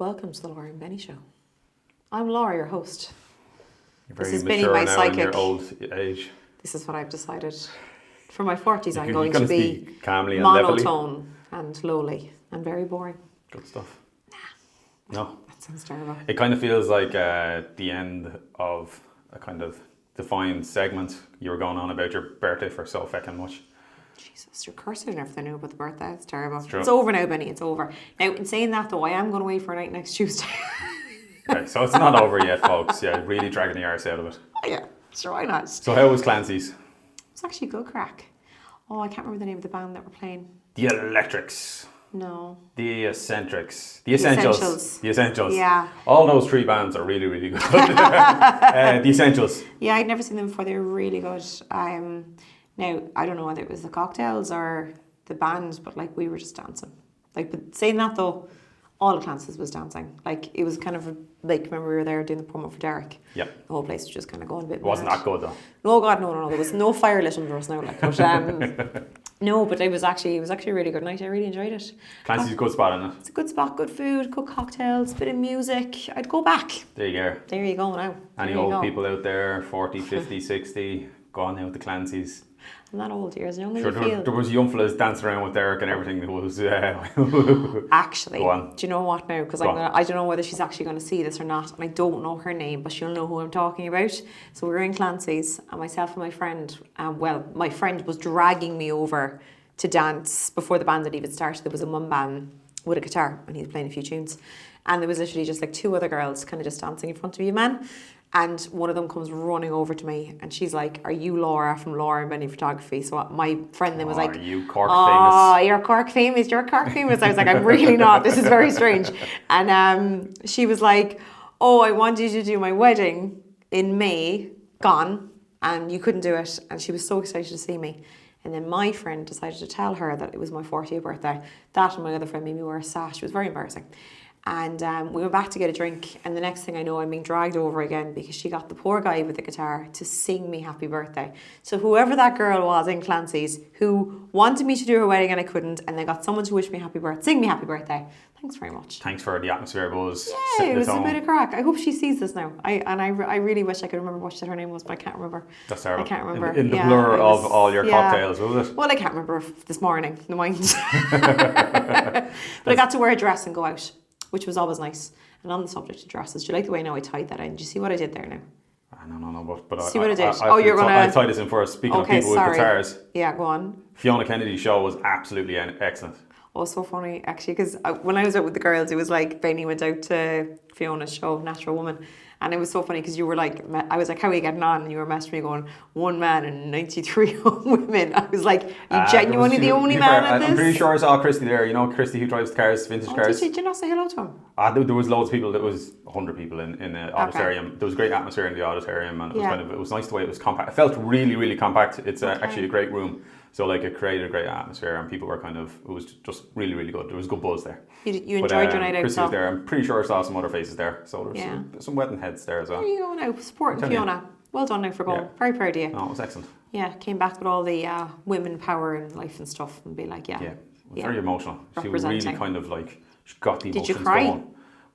Welcome to the Cork and Benny show. I'm Laura, your host. You're very this is Benny, mature my now psychic. in your old age. This is what I've decided. For my 40s, I'm You're going gonna to be speak calmly and levelly. monotone and lowly and very boring. Good stuff. No. That sounds terrible. It kind of feels like the end of a kind of defined segment. You were going on about your birthday for so feckin' much. Jesus, you're cursing everything new about the birthday. It's terrible. It's true. It's over now, Benny. It's over. Now, in saying that, though, I am going away for a night next Tuesday. Okay, so it's not over yet, folks. Yeah, really dragging the arse out of it. Oh, yeah, sure, why not? So how was Clancy's? It's actually good crack. Oh, I can't remember the name of the band that were playing. The Electrics. No. The Eccentrics. The Essentials. The Essentials. Yeah. All those three bands are really, really good. The Essentials. Yeah, I'd never seen them before. They were really good. Now, I don't know whether it was the cocktails or the band, but like we were just dancing. Like, but saying that though, all of Clancy's was dancing. Like, it was kind of like, remember we were there doing the promo for Derek? Yeah. The whole place was just kind of going a bit It wasn't mad. that good though. No, God, no. There was no fire lit under us now. Like, but, no, but it was actually a really good night. I really enjoyed it. Clancy's a good spot, isn't it? It's a good spot, good food, good cocktails, bit of music. I'd go back. There you go. There you go now. Any old people out there, 40, 50, 60, go on now with the Clancy's. I'm not old, years young as Sure, you feel. there was young fellas dancing around with Derek and everything. It was Actually, go on. do you know what now? Because I don't know whether she's actually going to see this or not, and I don't know her name, but she'll know who I'm talking about. So we were in Clancy's, and myself and my friend, my friend was dragging me over to dance before the band had even started. There was a one man with a guitar, and he was playing a few tunes, and there was literally just like two other girls kind of just dancing in front of you, man. And one of them comes running over to me, and she's like, "Are you Laura from Laura and Benny Photography?" So my friend then was like, "Are you Cork famous? famous? You're Cork famous. You're Cork famous." I was like, "I'm really not. This is very strange." And she was like, "Oh, I wanted you to do my wedding in May, gone, and you couldn't do it." And she was so excited to see me. And then my friend decided to tell her that it was my 40th birthday. That and my other friend made me wear a sash. It was very embarrassing. And we went back to get a drink, and the next thing I know, I'm being dragged over again because she got the poor guy with the guitar to sing me happy birthday. So whoever that girl was in Clancy's who wanted me to do her wedding and I couldn't, and they got someone to wish me happy birthday, sing me happy birthday. Thanks very much. Thanks for the atmosphere, buzz. Yeah, it was a bit of crack. I hope she sees this now. I really wish I could remember what her name was, but I can't remember. That's terrible. I can't remember. In the blur of all your cocktails, was it? Well, I can't remember this morning. The mind. But I got to wear a dress and go out, which was always nice. And on the subject of dresses, do you like the way now I tied that in? Do you see what I did there now? No, but see what I did? you're going to... I tied this in first. Speaking of people with guitars. Yeah, go on. Fiona Kennedy's show was absolutely excellent. Oh, so funny, actually, because when I was out with the girls, it was like Benny went out to Fiona's show, Natural Woman. And it was so funny because you were like, I was like, "How are you getting on?" And you were messaging me going, "One man and 93 women." I was like, "You genuinely the only man at this?" I'm pretty sure I saw Christy there. You know Christy who drives cars, vintage cars. Did you not say hello to him? There was loads of people. There was 100 people in the auditorium. There was a great atmosphere in the auditorium, and it was nice the way it was compact. It felt really, really compact. It's actually a great room. So like it created a great atmosphere, and people were it was just really, really good. There was good buzz there. You enjoyed your night out. Christy was there. I'm pretty sure I saw some other faces there. So there was some wedding heads there as well. There you go now, supporting Fiona. Well done now for going. Yeah. Very proud of you. No, it was excellent. Yeah, came back with all the women power and life and stuff, and be like, very emotional. She was really kind of like she got the emotions Did you cry? going.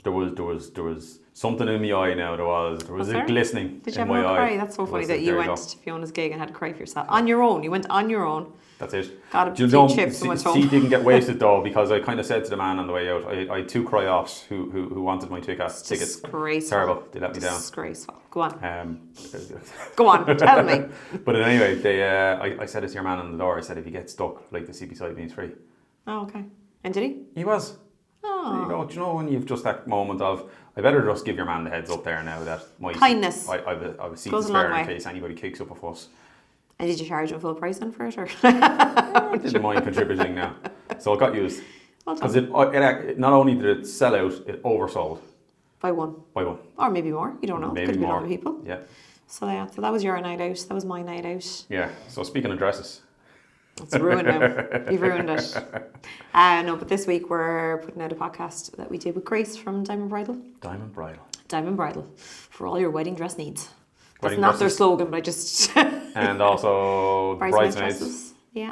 There was something in my eye now. There was a glistening Did you in have my no eye. cry? That's so funny that you went to Fiona's gig and had to cry for yourself on your own. You went on your own. That's it. Got a few chips and went home. She didn't get wasted though, because I kind of said to the man on the way out, I had two cry-offs who wanted my tickets. Disgraceful. Terrible. They let me down. Disgraceful. Go on. Go on. Tell me. But anyway, I said it to your man on the door. I said, if you get stuck, like the seat beside me is free. Oh, okay. And did he? He was. Oh. There you go. Do you know when you've just that moment of, I better just give your man the heads up there now that my kindness. I have a seat to spare in case anybody kicks up a fuss. And did you charge him full price then for it? Or? I didn't mind contributing now. So it got used. Because it not only did it sell out, it oversold. By one. Or maybe more. You don't know. Maybe could more. Be other people. Yeah. So that was your night out. That was my night out. Yeah. So speaking of dresses. It's ruined now. You've ruined it. No, but this week we're putting out a podcast that we did with Grace from Diamond Bridal. Diamond Bridal. For all your wedding dress needs. That's not their slogan, but I just... And also bridesmaids. Yeah.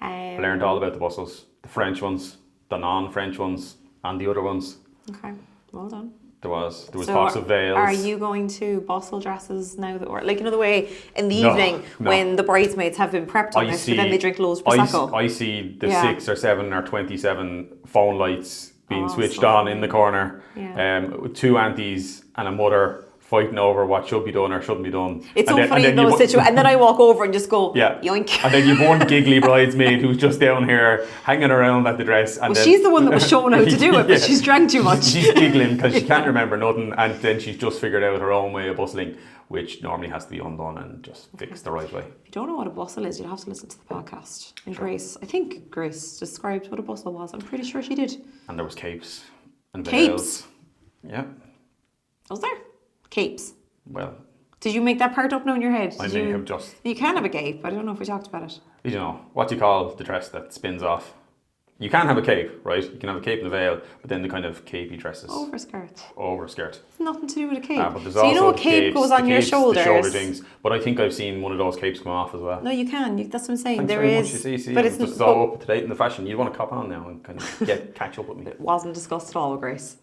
I learned all about the bustles. The French ones, the non-French ones, and the other ones. Okay, well done. There was talks of veils. Are you going to bustle dresses now that we're like, you know, the way in the evening when the bridesmaids have been prepped on this, but then they drink loads of Prosecco? I see the 6 or 7 or 27 phone lights being switched on in the corner, with 2 aunties and a mother fighting over what should be done or shouldn't be done. It's so funny in those situations. And then I walk over and just go, yoink. And then you've one giggly bridesmaid who's just down here hanging around at the dress. And then, she's the one that was shown how to do it, but she's drank too much. She's giggling because she can't remember nothing, and then she's just figured out her own way of bustling, which normally has to be undone and just fixed the right way. If you don't know what a bustle is, you'll have to listen to the podcast. And I think Grace described what a bustle was. I'm pretty sure she did. And there was capes and veils. Yeah. Was there? Capes. Well, did you make that part up now in your head? may have just. You can have a cape. I don't know if we talked about it. You know what do you call the dress that spins off? You can have a cape, right? You can have a cape and a veil, but then the kind of capey dresses. Overskirt. It's nothing to do with a cape. But there's so also you know a cape capes, goes on your shoulders. The shoulder things. But I think I've seen one of those capes come off as well. No, you can. That's what I'm saying. Thanks there very is. Much, you see, but it's just so up to date in the fashion. You want to cop on now and kind of catch up with me. It wasn't discussed at all, Grace.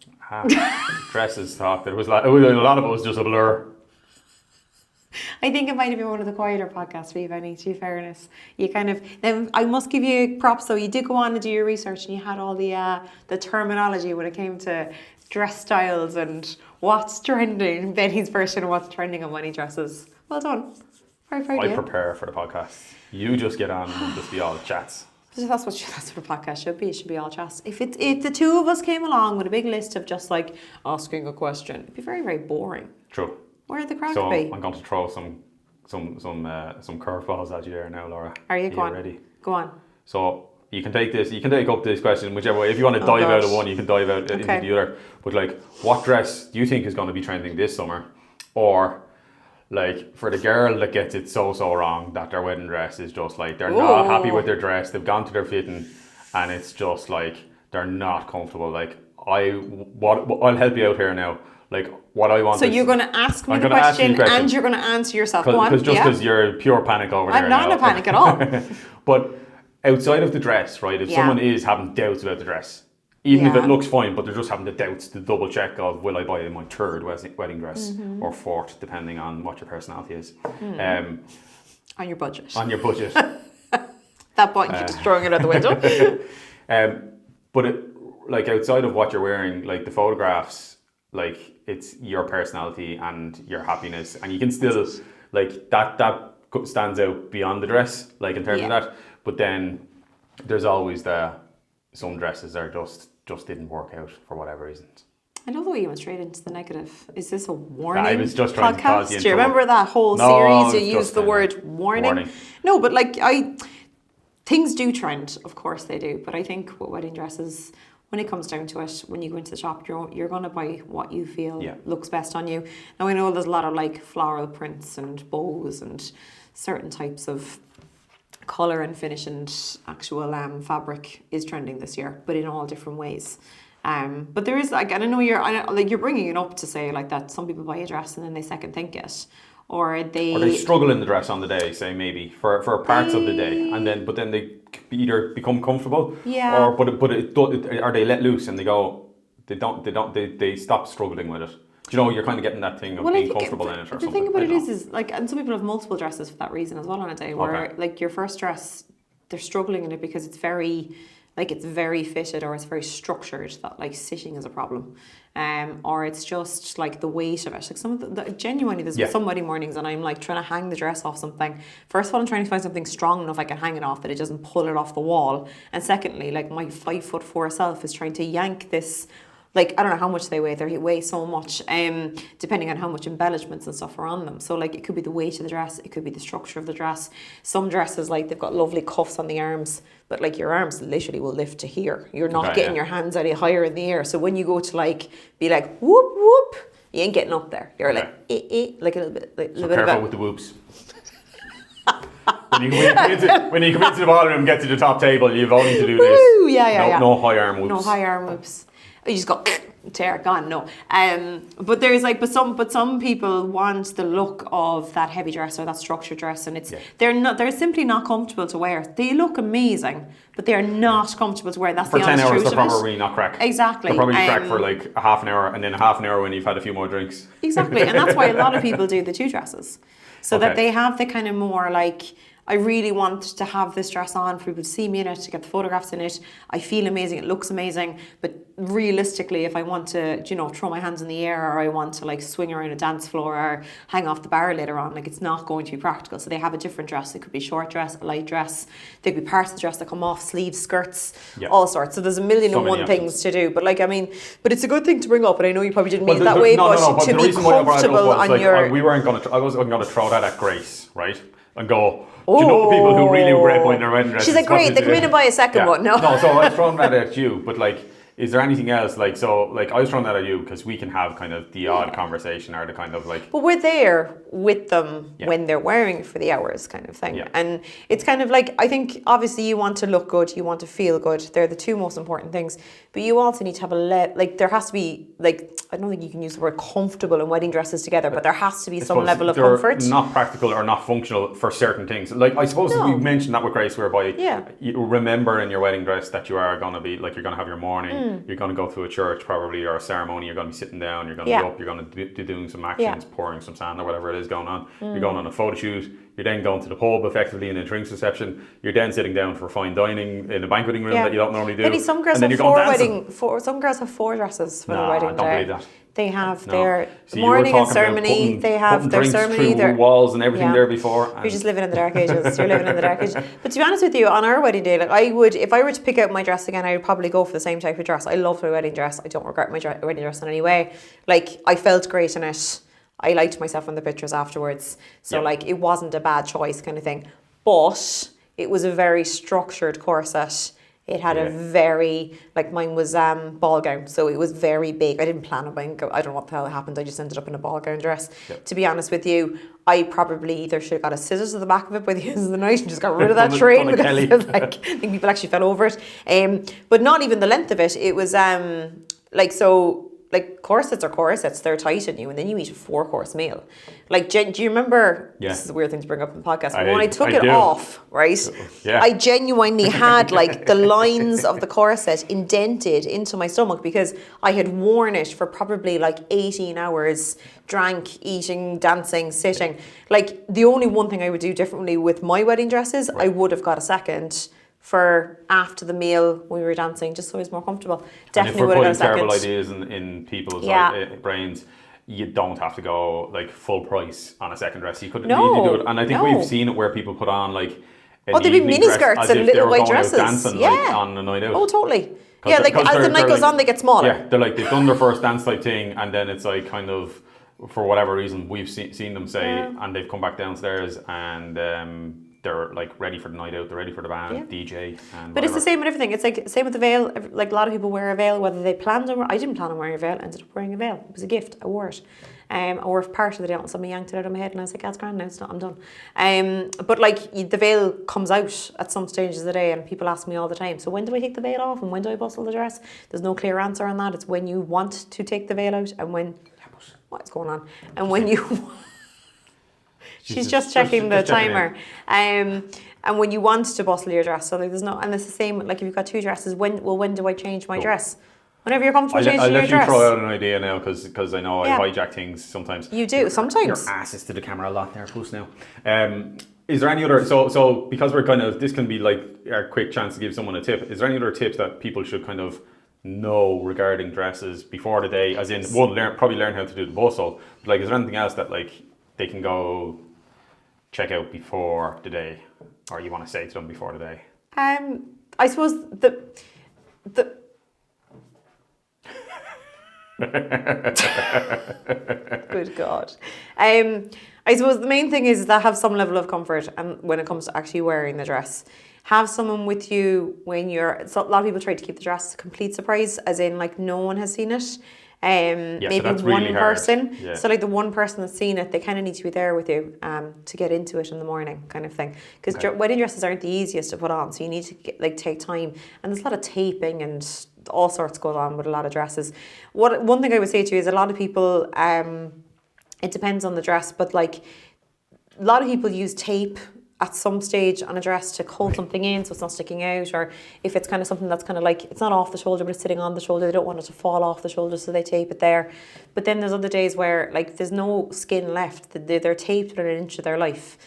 Dresses talk. There was a lot of it was just a blur. I think it might have been one of the quieter podcasts for you, Benny, to fairness. You kind of, then I must give you props though, you did go on and do your research and you had all the terminology when it came to dress styles and what's trending, Benny's version of what's trending on wedding dresses. Well done. Very proud of you. I prepare for the podcast. You just get on and just be all chats. That's what a podcast should be. It should be all chats. If the two of us came along with a big list of just like asking a question, it'd be very, very boring. True. Where'd the crack so be? I'm going to throw some curveballs at you there now, Laura. Are you? Go on. Ready? Go on. So you can take up this question whichever way. If you want to dive out of one, you can dive out into the other. But like, what dress do you think is going to be trending this summer? Or like for the girl that gets it so wrong that their wedding dress is just like they're not happy with their dress, they've gone to their fitting, and it's just like they're not comfortable. Like I'll help you out here now. Like what I want. So you're going to ask me the question and you're going to answer yourself. Go on. Because you're pure panic over there. I'm not in a panic at all. But outside of the dress, right? If someone is having doubts about the dress, even if it looks fine, but they're just having the doubts to double check of will I buy my third wedding dress or fourth, depending on what your personality is. On your budget. On your budget. That point, you're just throwing it out the window. But like outside of what you're wearing, like the photographs. Like it's your personality and your happiness, and you can still like that stands out beyond the dress, like in terms of that. But then there's always some dresses are just didn't work out for whatever reasons. I love the way you went straight into the negative. Is this a warning? I was just trying to cause you. Do you remember that whole series? You used the word warning. No, but like things do trend, of course they do. But I think with wedding dresses, when it comes down to it, when you go into the shop, you're going to buy what you feel looks best on you. Now I know there's a lot of like floral prints and bows and certain types of colour and finish and actual fabric is trending this year, but in all different ways. But there is like, and I know you're bringing it up to say like that some people buy a dress and then they second think it. Or they struggle in the dress on the day, say maybe for parts of the day, but then they either become comfortable, or they let loose and they stop struggling with it. Do you know, you're kind of getting that thing of being comfortable in it or something. The thing about it is like, and some people have multiple dresses for that reason as well on a day, where like your first dress, they're struggling in it because it's very fitted or it's very structured, that like sitting is a problem. Or it's just like the weight of it. Like some of genuinely, there's some wedding mornings and I'm like trying to hang the dress off something. First of all, I'm trying to find something strong enough I can hang it off that it doesn't pull it off the wall. And secondly, like my 5'4" self is trying to yank this. Like, I don't know how much they weigh so much, depending on how much embellishments and stuff are on them. So, like, it could be the weight of the dress, it could be the structure of the dress. Some dresses, like, they've got lovely cuffs on the arms, but, like, your arms literally will lift to here. You're not getting your hands any higher in the air. So when you go to, like, be like, whoop, whoop, you ain't getting up there. You're like, like a little bit. Like, so careful with the whoops. When you come into the ballroom and get to the top table, you've only to do this. No high arm whoops. No No high arm whoops. You just go, tear gone. No, but there's like, but some people want the look of that heavy dress or that structured dress, and they're simply not comfortable to wear. They look amazing, but they are not comfortable to wear. That's for the 10 honest hours. truth They'll of it. probably not crack. Exactly. They'll probably crack for like a half an hour, and then a half an hour when you've had a few more drinks. Exactly, and that's why a lot of people do the 2 dresses, so that they have the kind of more like, I really want to have this dress on for people to see me in it, to get the photographs in it. I feel amazing, it looks amazing. But realistically, if I want to, throw my hands in the air, or I want to like swing around a dance floor or hang off the bar later on, like it's not going to be practical. So they have a different dress. It could be short dress, a light dress. There could be parts of the dress that come off, sleeves, skirts, all sorts. So there's a million and one things to do. But like, I mean, but it's a good thing to bring up. And I know you probably didn't mean it that way, but to be comfortable on like, your... I wasn't going to throw that at Grace, right? And go, do you know people who really regret buying their wedding dresses? She's like, great, they come in and buy a second one. No, so I was throwing that at you, but like, is there anything else? Like, so, like, I was throwing that at you because we can have kind of the odd conversation, or the kind of like... But we're there with them when they're wearing it for the hours kind of thing. And it's kind of like, I think, obviously, you want to look good, you want to feel good. They're the 2 most important things. But you also need to have like, there has to be, like, I don't think you can use the word comfortable in wedding dresses together, but there has to be some level of comfort. Not practical or not functional for certain things. Like, I suppose we mentioned that with Grace, whereby you remember in your wedding dress that you are going to be, like, you're going to have your morning, you're going to go to a church probably, or a ceremony, you're going to be sitting down, you're going to be up, you're going to be doing some actions, pouring some sand or whatever it is going on. You're going on a photo shoot, you're then going to the pub effectively in a drinks reception, you're then sitting down for fine dining in a banqueting room that you don't normally do. Maybe some girls have some girls have 4 dresses for the wedding day. I don't believe that. They have their morning and ceremony. They have their ceremony. Their walls and everything there before. You're just living in the dark ages. You're living in the dark ages. But to be honest with you, on our wedding day, like I would, if I were to pick out my dress again, I would probably go for the same type of dress. I love my wedding dress. I don't regret my wedding dress in any way. Like, I felt great in it. I liked myself in the pictures afterwards. So like, it wasn't a bad choice kind of thing. But it was a very structured corset. It had a very, like mine was ball gown, so it was very big. I didn't plan on buying, I don't know what the hell happened, I just ended up in a ball gown dress. To be honest with you, I probably either should have got a scissors to the back of it by the end of the night and just got rid of that train, because it was like, I think people actually fell over it. But not even the length of it, it was like corsets are corsets, they're tight on you, and then you eat a 4-course meal. Like, do you remember, this is a weird thing to bring up in the podcast, but when I took it off, right, I genuinely had like the lines of the corset indented into my stomach, because I had worn it for probably like 18 hours, drank, eating, dancing, sitting. Like, the only one thing I would do differently with my wedding dresses, I would have got a second for after the meal when we were dancing, just so it was more comfortable. Definitely would have got a second. Terrible ideas in people's brains, you don't have to go like full price on a second dress. You could easily do it, and I think we've seen it where people put on like they'd be mini skirts and little white dresses, dancing, like, on a night out. Oh, totally. Yeah, like as the night goes on, they get smaller. Yeah, they're like, they've done their first dance type thing, and then it's like kind of, for whatever reason, we've seen them say, and they've come back downstairs and they're like ready for the night out, they're ready for the band, DJ, and but it's the same with everything. It's like same with the veil. Like, a lot of people wear a veil, whether they planned on. I didn't plan on wearing a veil. I ended up wearing a veil. It was a gift. I wore it. I wore it part of the day, and somebody yanked it out of my head, and I was like, "That's grand now. It's not. I'm done." But like, the veil comes out at some stages of the day, and people ask me all the time, "So when do I take the veil off, and when do I bustle the dress?" There's no clear answer on that. It's when you want to take the veil out, and when what's going on, and when you. She's just checking the timer. And when you want to bustle your dress, so like there's no, and it's the same, like if you've got 2 dresses, when do I change my dress? Whenever you're comfortable changing your dress. I'll let you throw out an idea now, because I know I hijack things sometimes. You do, sometimes. Your ass is to the camera a lot there, post now. Is there any other, so because we're kind of, this can be like our quick chance to give someone a tip, is there any other tips that people should kind of know regarding dresses before the day, as in, one, probably learn how to do the bustle, but like, is there anything else that like they can go check out before the day, or you want to say to them before the day? I suppose the good God. I suppose the main thing is that have some level of comfort, and when it comes to actually wearing the dress, have someone with you when you're. So a lot of people try to keep the dress a complete surprise, as in like no one has seen it. maybe so that's one really hard. person. Yeah. So like the one person that's seen it, they kind of need to be there with you to get into it in the morning, kind of thing. Because wedding dresses aren't the easiest to put on, so you need to take time. And there's a lot of taping and all sorts going on with a lot of dresses. One thing I would say to you is a lot of people, it depends on the dress, but like a lot of people use tape at some stage on a dress to hold something in so it's not sticking out, or if it's kind of something that's kind of like, it's not off the shoulder but it's sitting on the shoulder, they don't want it to fall off the shoulder, so they tape it there. But then there's other days where like there's no skin left, they're taped within an inch of their life,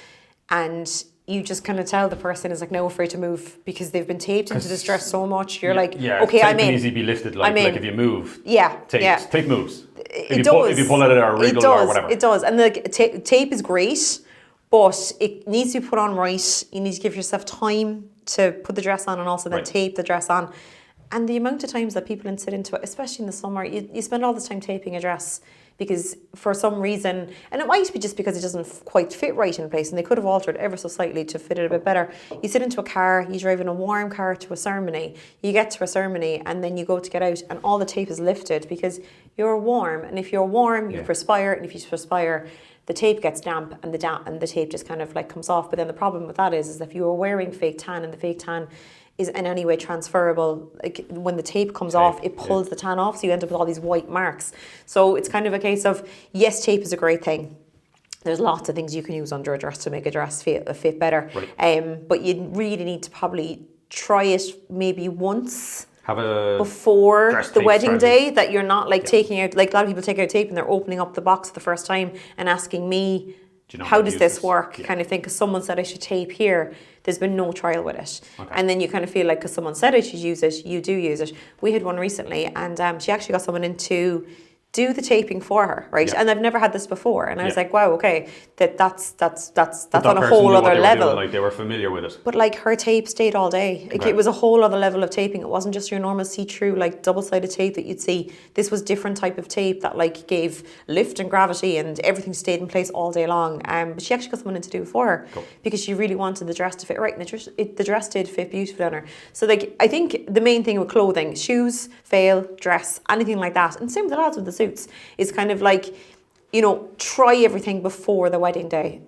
and you just kind of tell the person is like now afraid to move because they've been taped into this dress so much. You're like, okay, I'm in. Tape can easily be lifted, like if you move. Tape moves. If you pull it or wriggle or whatever. It does. And the tape is great, but it needs to be put on right. You need to give yourself time to put the dress on and also then tape the dress on. And the amount of times that people sit into it, especially in the summer, you spend all this time taping a dress because for some reason, and it might be just because it doesn't quite fit right in place, and they could have altered ever so slightly to fit it a bit better. You sit into a car, you drive in a warm car to a ceremony, you get to a ceremony and then you go to get out and all the tape is lifted because you're warm, and if you're warm, you perspire, and if you perspire, the tape gets damp and the tape just kind of like comes off. But then the problem with that is that if you are wearing fake tan and the fake tan is in any way transferable, like when the tape comes off, it pulls the tan off, so you end up with all these white marks. So it's kind of a case of, yes, tape is a great thing. There's lots of things you can use under a dress to make a dress fit better. But you really need to probably try it maybe once before the wedding day, that you're not like taking out, like a lot of people take out tape and they're opening up the box the first time and asking me, how does this work, kind of thing, because someone said I should tape here. There's been no trial with it. And then you kind of feel like because someone said I should use it, you do use it. We had one recently and she actually got someone in to do the taping for her, right? And I've never had this before, and I was like, wow, okay, that's on a whole other level. Like they were familiar with it. But like her tape stayed all day. Like it was a whole other level of taping. It wasn't just your normal see-through like double-sided tape that you'd see. This was different type of tape that like gave lift and gravity, and everything stayed in place all day long. But she actually got someone in to do it for her because she really wanted the dress to fit right, and the dress did fit beautifully on her. So like I think the main thing with clothing, shoes, veil, dress, anything like that, and same with the lads with the suits, is kind of like, you know, try everything before the wedding day.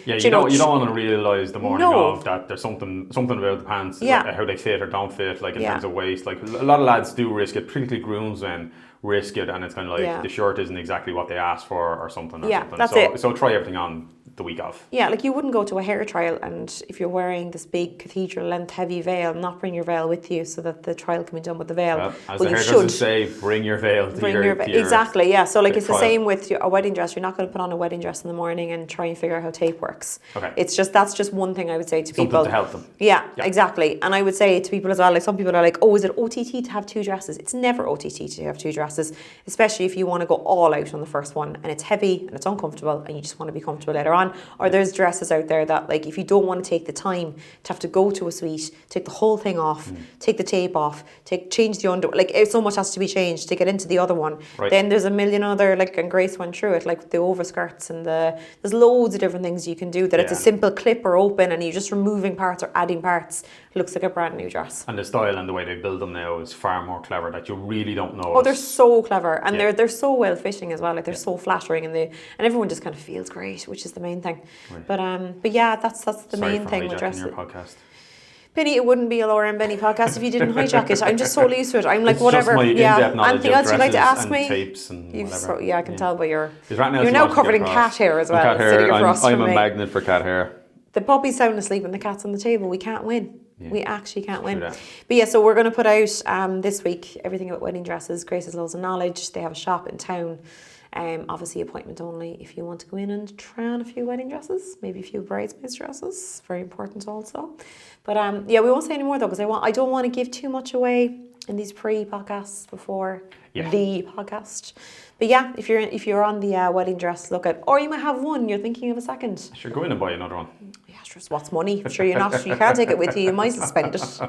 You don't want to realise the morning of that there's something about the pants, like how they fit or don't fit, like in terms of waist. Like a lot of lads do risk it, particularly grooms and risk it, and it's kind of like the shirt isn't exactly what they asked for or something. That's it. So try everything on the week of. Yeah, like you wouldn't go to a hair trial and if you're wearing this big cathedral length heavy veil, not bring your veil with you so that the trial can be done with the veil. Well, as the hairdressers say, bring your veil to your exactly, yeah. So like it's the same with a wedding dress. You're not going to put on a wedding dress in the morning and try and figure out how tape works. It's just, that's just one thing I would say to people. Something to help them. Yeah, exactly. And I would say to people as well, like some people are like, oh, is it OTT to have two dresses? It's never OTT to have two dresses, especially if you want to go all out on the first one and it's heavy and it's uncomfortable and you just want to be comfortable later on. Or there's dresses out there that like if you don't want to take the time to have to go to a suite, take the whole thing off, take the tape off, change the underwear, like so much has to be changed to get into the other one. Then there's a million other, like, and Grace went through it, like the overskirts and there's loads of different things you can do that it's a simple clip or open and you're just removing parts or adding parts. It looks like a brand new dress. And the style and the way they build them now is far more clever that you really don't know. Oh, they're so clever, and they're so well fitting as well. Like they're so flattering, and everyone just kind of feels great, which is the main thing. But yeah, that's the main thing with dresses. Your podcast. Benny, it wouldn't be a Laura and Benny podcast if you didn't hijack it. I'm just so used to it. I'm like, it's whatever. Just my in-depth knowledge anything of else you'd like to ask and me? Tapes and whatever. I can tell by you're right now covered in cat hair as well. Cat hair. Sitting across I'm from a me. magnet for cat hair. The puppy's sound asleep and the cat's on the table. We can't win. We actually can't win. But yeah, so we're going to put out this week everything about wedding dresses. Grace has loads of knowledge. They have a shop in town. Obviously appointment only if you want to go in and try on a few wedding dresses, maybe a few bridesmaids dresses, very important also. But yeah, we won't say any more though, because I don't want to give too much away in these pre-podcasts before the podcast. But yeah, if you're on the wedding dress lookout, or you might have one, you're thinking of a second. Sure, go in and buy another one. Yeah, sure, what's money? Sure, you can't take it with you, you might as well spend it.